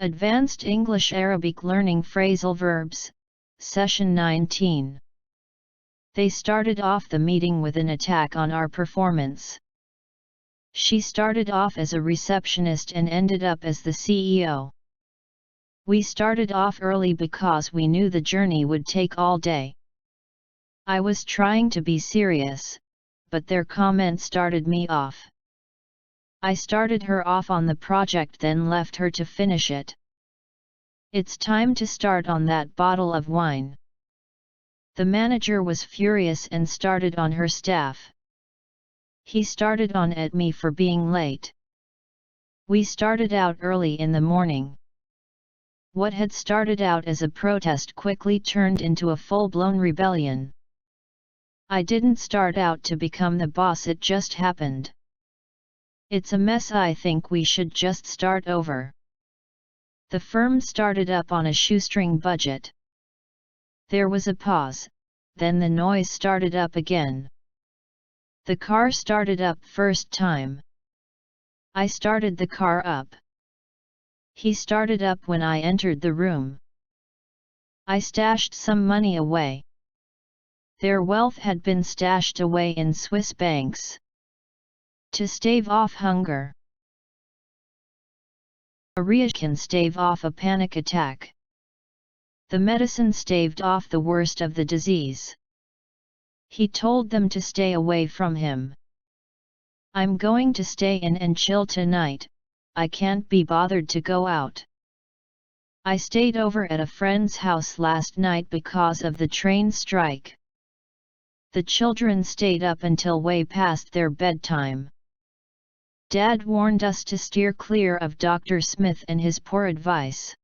Advanced English Arabic Learning Phrasal Verbs, Session 19. They started off the meeting with an attack on our performance. She started off as a receptionist and ended up as the CEO. We started off early because we knew the journey would take all day. I was trying to be serious, but their comment started me off. I started her off on the project, then left her to finish it. It's time to start on that bottle of wine. The manager was furious and started on her staff. He started on at me for being late. We started out early in the morning. What had started out as a protest quickly turned into a full-blown rebellion. I didn't start out to become the boss, it just happened. It's a mess. I think we should just start over. The firm started up on a shoestring budget. There was a pause, then the noise started up again. The car started up first time. I started the car up. He started up when I entered the room. I stashed some money away. Their wealth had been stashed away in Swiss banks. To stave off hunger. A riach can stave off a panic attack. The medicine staved off the worst of the disease. He told them to stay away from him. I'm going to stay in and chill tonight, I can't be bothered to go out. I stayed over at a friend's house last night because of the train strike. The children stayed up until way past their bedtime. Dad warned us to steer clear of Dr. Smith and his poor advice.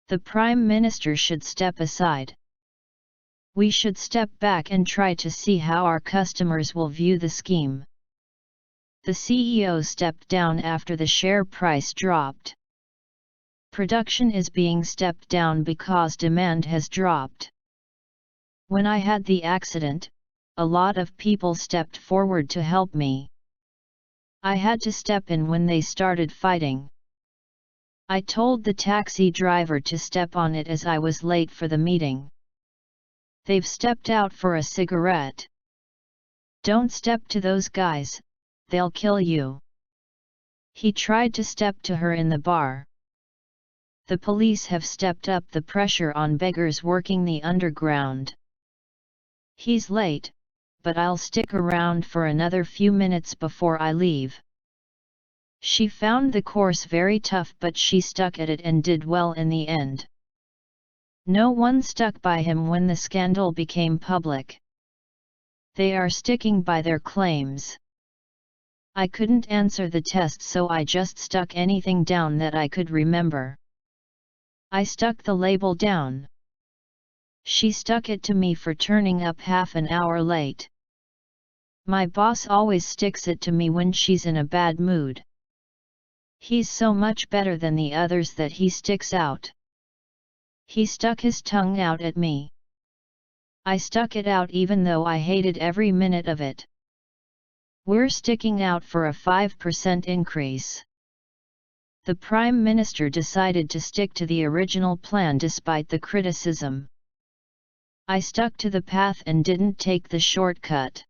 The Prime Minister should step aside. We should step back and try to see how our customers will view the scheme. The CEO stepped down after the share price dropped. Production is being stepped down because demand has dropped. When I had the accident, a lot of people stepped forward to help me. I had to step in when they started fighting. I told the taxi driver to step on it as I was late for the meeting. They've stepped out for a cigarette. Don't step to those guys, they'll kill you. He tried to step to her in the bar. The police have stepped up the pressure on beggars working the underground. He's late, but I'll stick around for another few minutes before I leave. She found the course very tough, but she stuck at it and did well in the end. No one stuck by him when the scandal became public. They are sticking by their claims. I couldn't answer the test, so I just stuck anything down that I could remember. I stuck the label down. She stuck it to me for turning up half an hour late. My boss always sticks it to me when she's in a bad mood. He's so much better than the others that he sticks out. He stuck his tongue out at me. I stuck it out even though I hated every minute of it. We're sticking out for a 5% increase. The Prime Minister decided to stick to the original plan despite the criticism. I stuck to the path and didn't take the shortcut.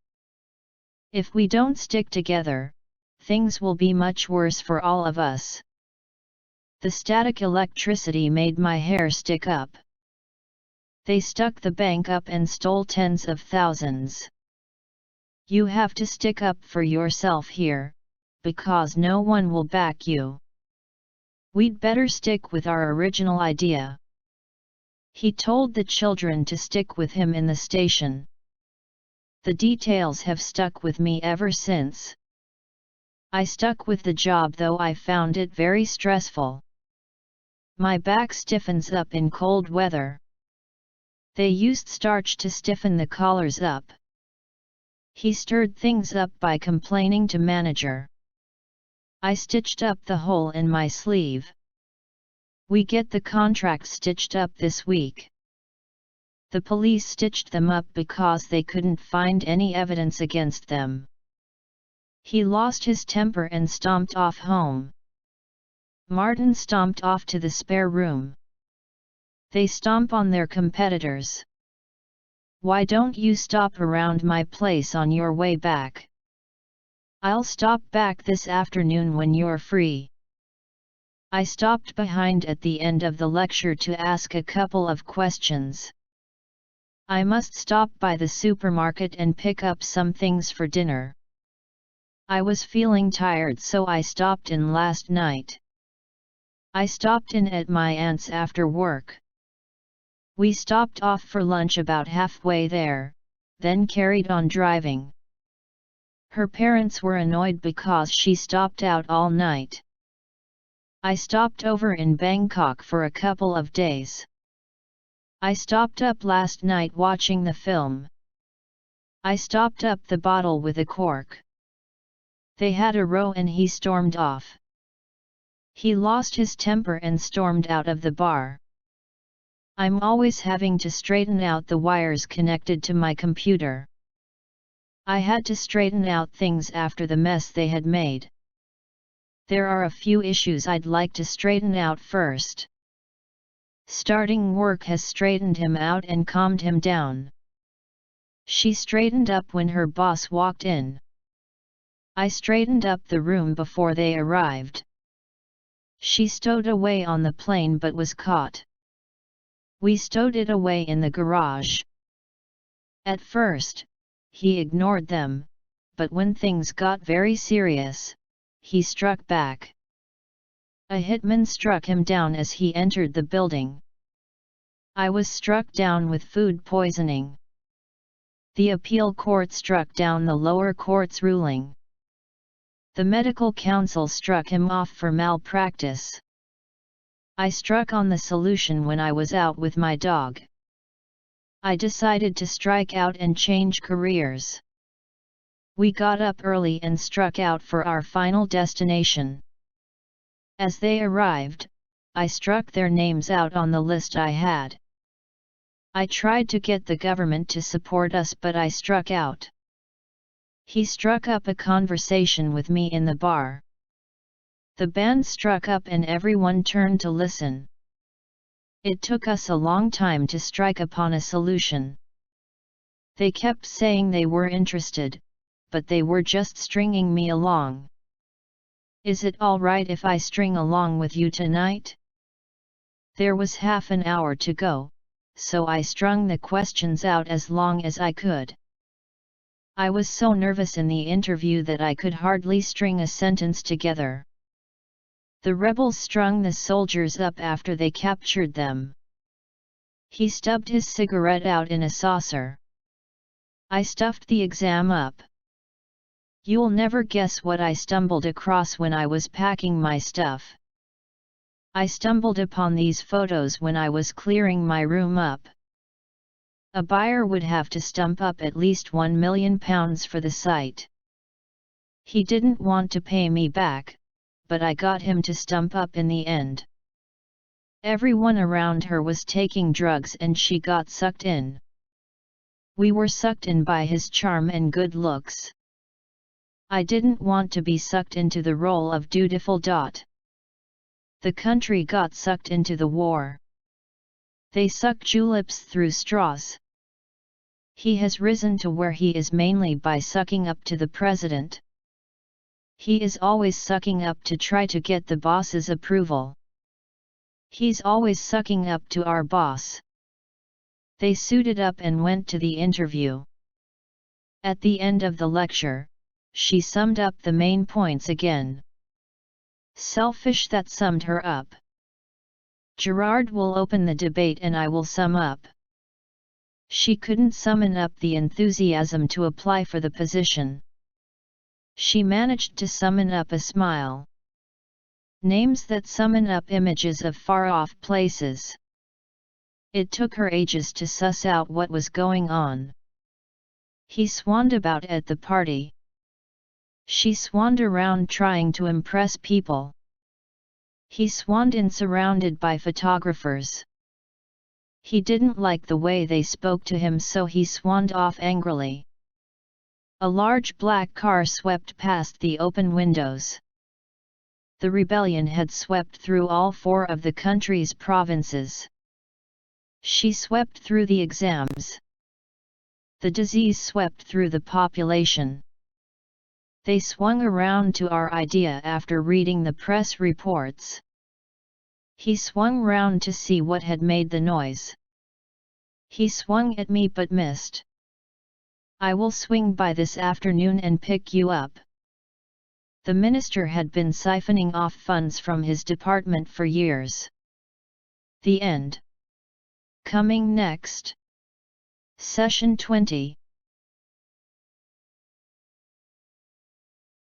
If we don't stick together, things will be much worse for all of us. The static electricity made my hair stick up. They stuck the bank up and stole tens of thousands. You have to stick up for yourself here, because no one will back you. We'd better stick with our original idea. He told the children to stick with him in the station. The details have stuck with me ever since. I stuck with the job, though I found it very stressful. My back stiffens up in cold weather. They used starch to stiffen the collars up. He stirred things up by complaining to manager. I stitched up the hole in my sleeve. We get the contract stitched up this week. The police stitched them up because they couldn't find any evidence against them. He lost his temper and stomped off home. Martin stomped off to the spare room. They stomp on their competitors. Why don't you stop around my place on your way back? I'll stop back this afternoon when you're free. I stopped behind at the end of the lecture to ask a couple of questions. I must stop by the supermarket and pick up some things for dinner. I was feeling tired, so I stopped in last night. I stopped in at my aunt's after work. We stopped off for lunch about halfway there, then carried on driving. Her parents were annoyed because she stopped out all night. I stopped over in Bangkok for a couple of days. I stopped up last night watching the film. I stopped up the bottle with a cork. They had a row and he stormed off. He lost his temper and stormed out of the bar. I'm always having to straighten out the wires connected to my computer. I had to straighten out things after the mess they had made. There are a few issues I'd like to straighten out first. Starting work has straightened him out and calmed him down. She straightened up when her boss walked in. I straightened up the room before they arrived. She stowed away on the plane but was caught. We stowed it away in the garage. At first, he ignored them, but when things got very serious, he struck back. A hitman struck him down as he entered the building. I was struck down with food poisoning. The appeal court struck down the lower court's ruling. The medical council struck him off for malpractice. I struck on the solution when I was out with my dog. I decided to strike out and change careers. We got up early and struck out for our final destination. As they arrived, I struck their names out on the list I had. I tried to get the government to support us, but I struck out. He struck up a conversation with me in the bar. The band struck up and everyone turned to listen. It took us a long time to strike upon a solution. They kept saying they were interested, but they were just stringing me along. Is it all right if I string along with you tonight? There was half an hour to go, so I strung the questions out as long as I could. I was so nervous in the interview that I could hardly string a sentence together. The rebels strung the soldiers up after they captured them. He stubbed his cigarette out in a saucer. I stuffed the exam up. You'll never guess what I stumbled across when I was packing my stuff. I stumbled upon these photos when I was clearing my room up. A buyer would have to stump up at least £1 million for the site. He didn't want to pay me back, but I got him to stump up in the end. Everyone around her was taking drugs and she got sucked in. We were sucked in by his charm and good looks. I didn't want to be sucked into the role of dutiful. The country got sucked into the war. They suck juleps through straws. He has risen to where he is mainly by sucking up to the president. He is always sucking up to try to get the boss's approval. He's always sucking up to our boss. They suited up and went to the interview. At the end of the lecture, she summed up the main points again. Selfish, that summed her up. Gerard will open the debate and I will sum up. She couldn't summon up the enthusiasm to apply for the position. She managed to summon up a smile. Names that summon up images of far-off places. It took her ages to suss out what was going on. He swanned about at the party. She swanned around trying to impress people. He swanned in surrounded by photographers. He didn't like the way they spoke to him, so he swanned off angrily. A large black car swept past the open windows. The rebellion had swept through all 4 of the country's provinces. She swept through the exams. The disease swept through the population. They swung around to our idea after reading the press reports. He swung round to see what had made the noise. He swung at me but missed. I will swing by this afternoon and pick you up. The minister had been siphoning off funds from his department for years. The end. Coming next. Session 20.